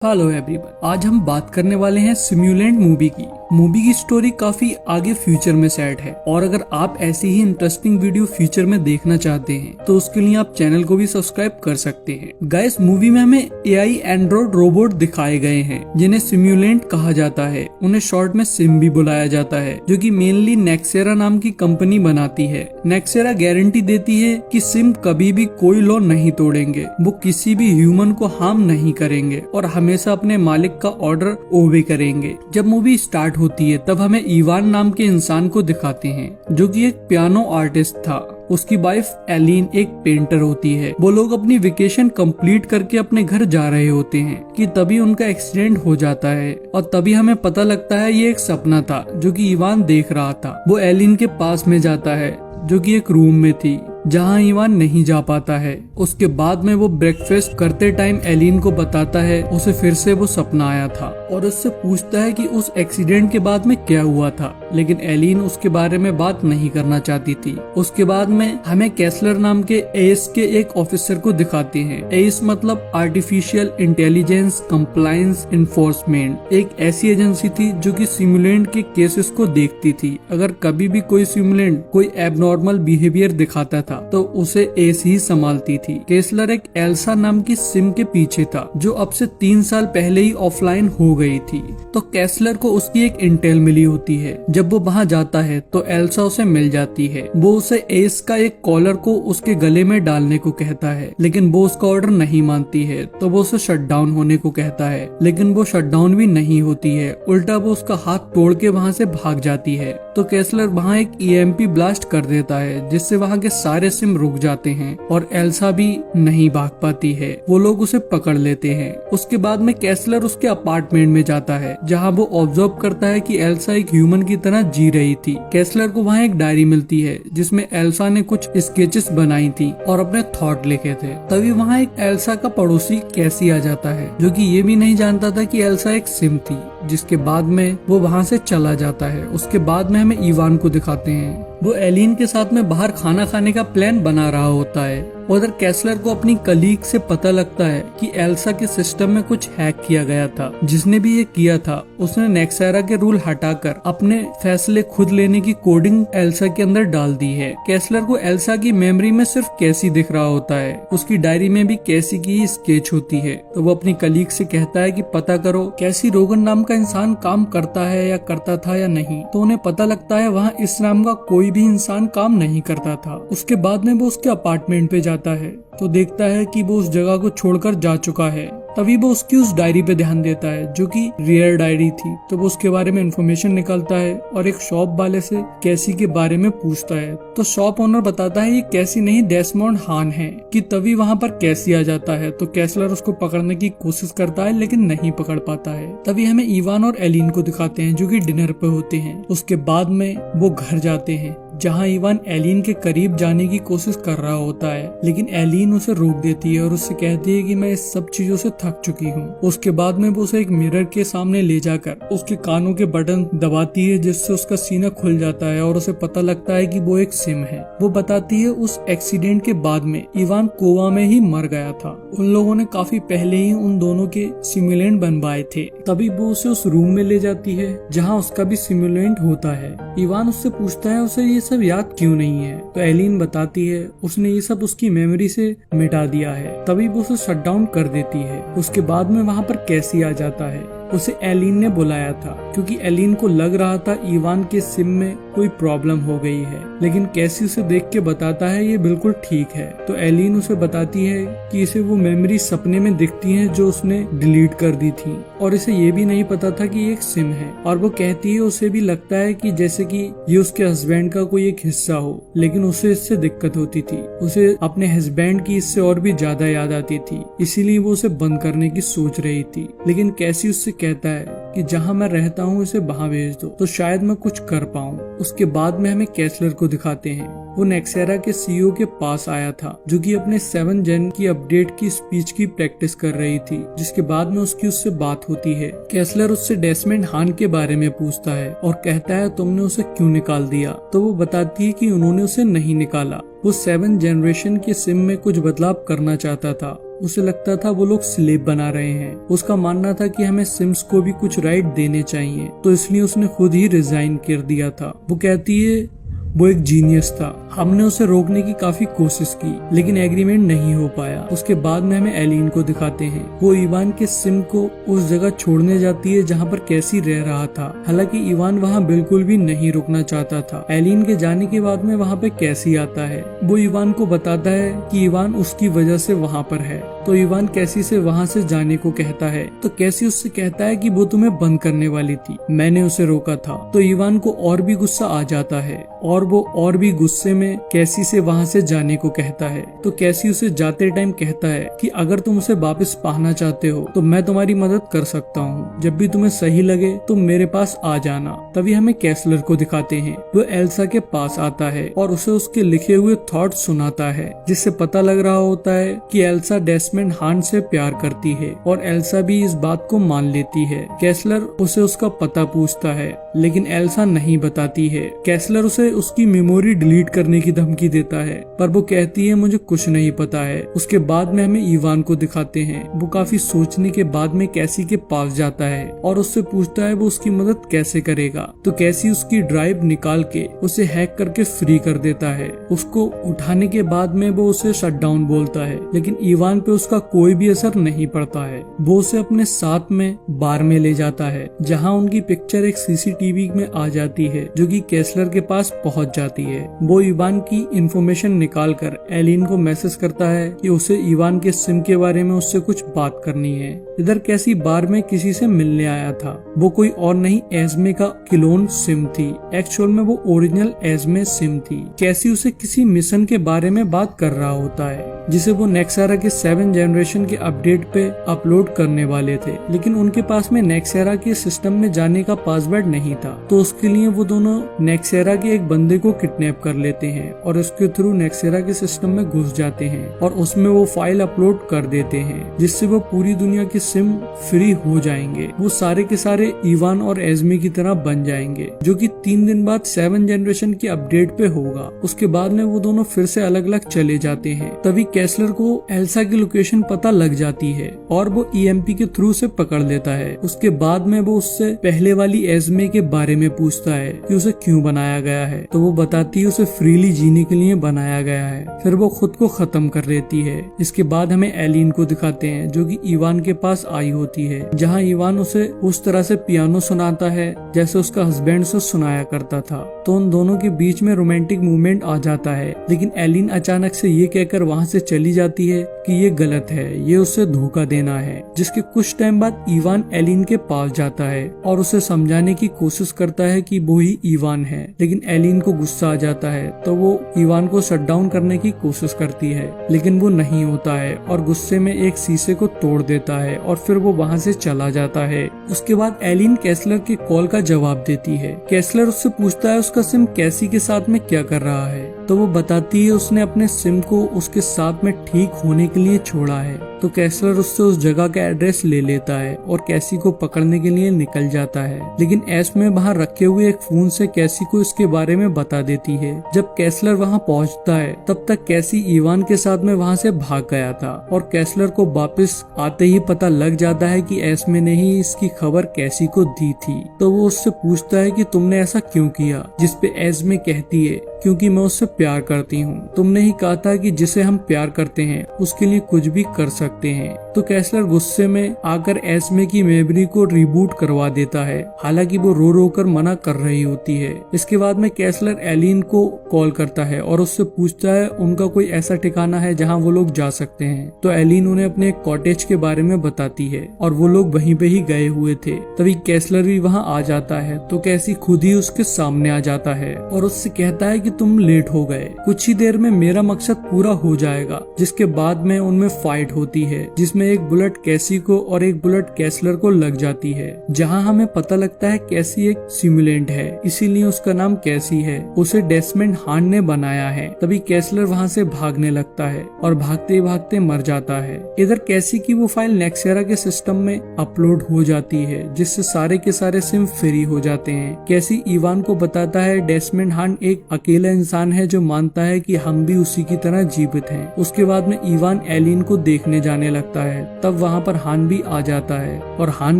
Hello everyone, आज हम बात करने वाले हैं सिम्युलेंट मूवी की। मूवी की स्टोरी काफी आगे फ्यूचर में सेट है और अगर आप ऐसी ही इंटरेस्टिंग वीडियो फ्यूचर में देखना चाहते हैं तो उसके लिए आप चैनल को भी सब्सक्राइब कर सकते हैं। गाइस, मूवी में हमें एआई एंड्रॉइड रोबोट दिखाए गए हैं जिन्हें सिम्युलेंट कहा जाता है। उन्हें शॉर्ट में सिम भी बुलाया जाता है, जो कि मेनली नेक्सेरा नाम की कंपनी बनाती है। नेक्सेरा गारंटी देती है कि सिम कभी भी कोई लॉ नहीं तोड़ेंगे, वो किसी भी ह्यूमन को हार्म नहीं करेंगे और हमेशा अपने मालिक का ऑर्डर ओबे करेंगे। जब मूवी स्टार्ट होती है तब हमें इवान नाम के इंसान को दिखाते हैं, जो कि एक पियानो आर्टिस्ट था। उसकी वाइफ एलिन एक पेंटर होती है। वो लोग अपनी वेकेशन कंप्लीट करके अपने घर जा रहे होते हैं कि तभी उनका एक्सीडेंट हो जाता है और तभी हमें पता लगता है ये एक सपना था जो कि इवान देख रहा था। वो एलिन के पास में जाता है जो कि एक रूम में थी जहां इवान नहीं जा पाता है। उसके बाद में वो ब्रेकफास्ट करते टाइम एलिन को बताता है उसे फिर से वो सपना आया था और उससे पूछता है कि उस एक्सीडेंट के बाद में क्या हुआ था, लेकिन एलिन उसके बारे में बात नहीं करना चाहती थी। उसके बाद में हमें कैसलर नाम के एस के एक ऑफिसर को दिखाते हैं। एस मतलब आर्टिफिशियल इंटेलिजेंस कंप्लायंस इन्फोर्समेंट, एक ऐसी एजेंसी थी जो कि सिमुलेंट के केसेस को देखती थी। अगर कभी भी कोई सिमुलेंट कोई एबनॉर्मल बिहेवियर दिखाता तो उसे एस ही संभालती थी। केसलर एक एल्सा नाम की सिम के पीछे था जो अब से 3 साल पहले ही ऑफलाइन हो गई थी। तो केसलर को उसकी एक इंटेल मिली होती है। जब वो वहाँ जाता है तो एल्सा उसे मिल जाती है। वो उसे एस का एक कॉलर को उसके गले में डालने को कहता है, लेकिन वो उसका ऑर्डर नहीं मानती है। तो वो उसे शट डाउन होने को कहता है, लेकिन वो शट डाउन भी नहीं होती है। उल्टा वो उसका हाथ तोड़ के वहाँ से भाग जाती है। तो केसलर वहाँ एक ईएमपी ब्लास्ट कर देता है जिससे वहाँ के सारे सिम रुक जाते हैं और एल्सा भी नहीं भाग पाती है। वो लोग उसे पकड़ लेते हैं। उसके बाद में केसलर उसके अपार्टमेंट में जाता है जहाँ वो ऑब्जर्व करता है कि एल्सा एक ह्यूमन की तरह जी रही थी। केसलर को वहाँ एक डायरी मिलती है जिसमें एल्सा ने कुछ स्केचेस बनाई थी और अपने थॉट लिखे थे। तभी वहाँ एक एल्सा का पड़ोसी कैसी आ जाता है जो कि ये भी नहीं जानता था कि एल्सा एक सिम थी, जिसके बाद में वो वहाँ से चला जाता है। उसके बाद में हमें इवान को दिखाते हैं। वो एलिन के साथ में बाहर खाना खाने का प्लान बना रहा होता है। उधर कैसलर को अपनी कलीग से पता लगता है कि एल्सा के सिस्टम में कुछ हैक किया गया था। जिसने भी ये किया था उसने नेक्सेरा के रूल हटाकर अपने फैसले खुद लेने की कोडिंग एल्सा के अंदर डाल दी है। कैसलर को एल्सा की मेमोरी में सिर्फ कैसी दिख रहा होता है। उसकी डायरी में भी कैसी की ही स्केच होती है। तो वो अपनी कलीग से कहता है कि पता करो कैसी रोगन नाम का इंसान काम करता है या करता था या नहीं। तो उन्हें पता लगता है वहाँ इस नाम का कोई भी इंसान काम नहीं करता था। उसके बाद में वो उसके अपार्टमेंट पे जाता है तो देखता है कि वो उस जगह को छोड़कर जा चुका है। तभी वो उसकी उस डायरी पे ध्यान देता है जो कि रियर डायरी थी। तो वो उसके बारे में इंफॉर्मेशन निकालता है और एक शॉप वाले से कैसी के बारे में पूछता है। तो शॉप ओनर बताता है ये कैसी नहीं डेस्मोंड हान है। कि तभी वहाँ पर कैसी आ जाता है। तो कैसलर उसको पकड़ने की कोशिश करता है लेकिन नहीं पकड़ पाता है। तभी हमें इवान और एलिन को दिखाते हैं जो कि डिनर पे होते हैं। उसके बाद में वो घर जाते हैं जहाँ इवान एलिन के करीब जाने की कोशिश कर रहा होता है, लेकिन एलिन उसे रोक देती है और उससे कहती है कि मैं इस सब चीजों से थक चुकी हूँ। उसके बाद में वो उसे एक मिरर के सामने ले जाकर उसके कानों के बटन दबाती है जिससे उसका सीना खुल जाता है और उसे पता लगता है कि वो एक सिम है। वो बताती है उस एक्सीडेंट के बाद में इवान कोमा में ही मर गया था। उन लोगों ने काफी पहले ही उन दोनों के सिमुलेंट बनवाए थे। तभी वो उसे उस रूम में ले जाती है जहाँ उसका भी सिमुलेंट होता है। इवान उससे पूछता है उसे ये सब याद क्यों नहीं है। तो एलिन बताती है उसने ये सब उसकी मेमोरी से मिटा दिया है। तभी वो उसे शट डाउन कर देती है। उसके बाद में वहाँ पर कैसी आ जाता है। उसे एलिन ने बुलाया था क्योंकि एलिन को लग रहा था इवान के सिम में कोई प्रॉब्लम हो गई है, लेकिन कैसी उसे देख के बताता है ये बिल्कुल ठीक है। तो एलिन उसे बताती है कि इसे वो मेमोरी सपने में दिखती है जो उसने डिलीट कर दी थी और इसे ये भी नहीं पता था कि ये एक सिम है। और वो कहती है उसे भी लगता है कि जैसे कि ये उसके हस्बैंड का कोई एक हिस्सा हो, लेकिन उसे इससे दिक्कत होती थी। उसे अपने हस्बैंड की इससे और भी ज्यादा याद आती थी, इसीलिए वो उसे बंद करने की सोच रही थी। लेकिन कैसी उससे कहता है कि जहाँ मैं रहता हूँ इसे वहाँ भेज दो तो शायद मैं कुछ कर पाऊँ। उसके बाद में हमें कैसलर को दिखाते हैं। वो नेक्सेरा के सीईओ के पास आया था जो कि अपने 7 जेन की अपडेट की स्पीच की प्रैक्टिस कर रही थी, जिसके बाद में उसकी उससे बात होती है। कैसलर उससे डेस्मंड हान के बारे में पूछता है और कहता है तुमने उसे क्यों निकाल दिया। तो वो बताती है कि उन्होंने उसे नहीं निकाला, वो 7 जनरेशन के सिम में कुछ बदलाव करना चाहता था। उसे लगता था वो लोग स्लेव बना रहे हैं। उसका मानना था कि हमें सिम्स को भी कुछ राइट देने चाहिए, तो इसलिए उसने खुद ही रिजाइन कर दिया था। वो कहती है वो एक जीनियस था। हमने उसे रोकने की काफी कोशिश की लेकिन एग्रीमेंट नहीं हो पाया। उसके बाद में हमें एलिन को दिखाते हैं। वो इवान के सिम को उस जगह छोड़ने जाती है जहाँ पर कैसी रह रहा था। हालांकि इवान वहाँ बिल्कुल भी नहीं रुकना चाहता था। एलिन के जाने के बाद में वहाँ पे कैसी आता है। वो इवान को बताता है कि इवान उसकी वजह से वहाँ पर है, तो इवान कैसी से वहाँ से जाने को कहता है। तो कैसी उससे कहता है कि वो तुम्हें बंद करने वाली थी, मैंने उसे रोका था। तो इवान को और भी गुस्सा आ जाता है और वो और भी गुस्से में कैसी से वहाँ से जाने को कहता है। तो कैसी उसे जाते टाइम कहता है कि अगर तुम उसे वापस पाना चाहते हो तो मैं तुम्हारी मदद कर सकता हूँ, जब भी तुम्हें सही लगे तुम मेरे पास आ जाना। तभी हमें कैसलर को दिखाते हैं। वो एल्सा के पास आता है और उसे उसके लिखे हुए थॉट सुनाता है, जिससे पता लग रहा होता है कि एल्सा डेस्मंड हान से प्यार करती है और एल्सा भी इस बात को मान लेती है। कैसलर उसे उसका पता पूछता है लेकिन एल्सा नहीं बताती है। कैसलर उसे उसकी मेमोरी डिलीट करने की धमकी देता है पर वो कहती है मुझे कुछ नहीं पता है। उसके बाद में हमें इवान को दिखाते हैं। वो काफी सोचने के बाद में कैसी के पास जाता है और उससे पूछता है वो उसकी मदद कैसे करेगा। तो कैसी उसकी ड्राइव निकाल के उसे हैक करके फ्री कर देता है। उसको उठाने के बाद में वो उसे शट डाउन बोलता है लेकिन इवान पे उसका कोई भी असर नहीं पड़ता है। वो उसे अपने साथ में बार में ले जाता है जहाँ उनकी पिक्चर एक सीसीटीवी में आ जाती है जो कि कैसलर के पास पहुँच जाती है। वो इवान की इंफॉर्मेशन निकाल कर एलिन को मैसेज करता है कि उसे इवान के सिम के बारे में उससे कुछ बात करनी है। इधर कैसी बार में किसी से मिलने आया था। वो कोई और नहीं एस्मे का क्लोन सिम थी। एक्चुअल में वो ओरिजिनल एस्मे सिम थी। कैसी उसे किसी मिशन के बारे में बात कर रहा होता है जिसे वो नेक्सारा के 7 जनरेशन के अपडेट पे अपलोड करने वाले थे, लेकिन उनके पास में नेक्सारा के सिस्टम में जाने का पासवर्ड नहीं था। तो उसके लिए वो दोनों नेक्सारा के एक बंदे को किडनैप कर लेते हैं और उसके थ्रू नेक्सारा के सिस्टम में घुस जाते हैं और उसमें वो फाइल अपलोड कर देते हैं जिससे वो पूरी दुनिया के सिम फ्री हो जाएंगे। वो सारे के सारे इवान और एस्मे की तरह बन जाएंगे, जो कि 3 दिन बाद 7 जनरेशन के अपडेट पे होगा। उसके बाद में वो दोनों फिर से अलग अलग चले जाते हैं। तभी कैसलर को एल्सा की लोकेशन पता लग जाती है और वो ईएमपी के थ्रू से पकड़ लेता है। उसके बाद में वो उससे पहले वाली एस्मे के बारे में पूछता है कि उसे क्यों बनाया गया है। तो वो बताती है उसे फ्रीली जीने के लिए बनाया गया है। फिर वो खुद को खत्म कर लेती है। इसके बाद हमें एलिन को दिखाते हैं जो कि इवान के पास आई होती है, जहाँ इवान उसे उस तरह से पियानो सुनाता है जैसे उसका हस्बैंड से सुनाया करता था। तो उन दोनों के बीच में रोमांटिक मूवमेंट आ जाता है, लेकिन एलिन अचानक से ये कहकर वहाँ से चली जाती है कि ये गलत है, ये उसे धोखा देना है। जिसके कुछ टाइम बाद इवान एलिन के पास जाता है और उसे समझाने की कोशिश करता है कि वो ही इवान है, लेकिन एलिन को गुस्सा आ जाता है। तो वो इवान को शट डाउन करने की कोशिश करती है लेकिन वो नहीं होता है और गुस्से में एक शीशे को तोड़ देता है और फिर वो वहाँ से चला जाता है। उसके बाद एलिन कैसलर के कॉल का जवाब देती है। कैसलर उससे पूछता है उसका सिम कैसी के साथ में क्या कर रहा है। तो वो बताती है उसने अपने सिम को उसके साथ में ठीक होने के लिए छोड़ा है। तो कैसलर उससे उस जगह का एड्रेस ले लेता है और कैसी को पकड़ने के लिए निकल जाता है, लेकिन एस्मे वहाँ रखे हुए एक फोन से कैसी को इसके बारे में बता देती है। जब कैसलर वहाँ पहुँचता है तब तक कैसी इवान के साथ में वहाँ से भाग गया था और कैसलर को वापस आते ही पता लग जाता है कि एस्मे ने ही इसकी खबर कैसी को दी थी। तो वो उससे पूछता है कि तुमने ऐसा क्यों किया, जिसपे एस्मे कहती है क्योंकि मैं उससे प्यार करती हूँ। तुमने ही कहा था कि जिसे हम प्यार करते हैं उसके लिए कुछ भी कर सकते हैं। तो कैसलर गुस्से में आकर एस्मे की मेमोरी को रिबूट करवा देता है, हालांकि वो रो रो कर मना कर रही होती है। इसके बाद में कैसलर एलिन को कॉल करता है और उससे पूछता है उनका कोई ऐसा ठिकाना है जहाँ वो लोग जा सकते हैं। तो एलिन उन्हें अपने कॉटेज के बारे में बताती है और वो लोग वहीं पे ही गए हुए थे। तभी कैसलर भी वहाँ आ जाता है तो कैसी खुद ही उसके सामने आ जाता है और उससे कहता है कि तुम लेट हो गए, कुछ ही देर में मेरा मकसद पूरा हो जाएगा। जिसके बाद में उनमें फाइट होती है जिसमें जिसमें एक बुलेट कैसी को और एक बुलेट कैसलर को लग जाती है, जहां हमें पता लगता है कैसी एक सिमुलेंट है, इसीलिए उसका नाम कैसी है। उसे डेस्मंड हान ने बनाया है। तभी कैसलर वहां से भागने लगता है और भागते भागते मर जाता है। इधर कैसी की वो फाइल नेक्सेरा के सिस्टम में अपलोड हो जाती है, जिससे सारे के सारे सिम फ्री हो जाते हैं। कैसी इवान को बताता है डेस्मंड हान एक अकेला इंसान है जो मानता है कि हम भी उसी की तरह जीवित हैं। उसके बाद में इवान एलिन को देखने जाने लगता है। तब वहाँ पर हान भी आ जाता है और हान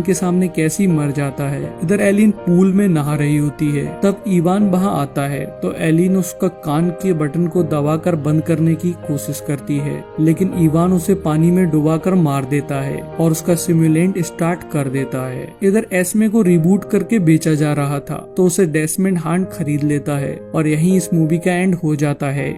के सामने कैसी मर जाता है। इधर एलिन पूल में नहा रही होती है। तब इवान वहाँ आता है तो एलिन उसका कान के बटन को दबाकर बंद करने की कोशिश करती है, लेकिन इवान उसे पानी में डुबाकर मार देता है और उसका सिमुलेंट स्टार्ट कर देता है। इधर एस्मे को रिबूट करके बेचा जा रहा था तो उसे डेस्मंड हान खरीद लेता है और यहीं इस मूवी का एंड हो जाता है।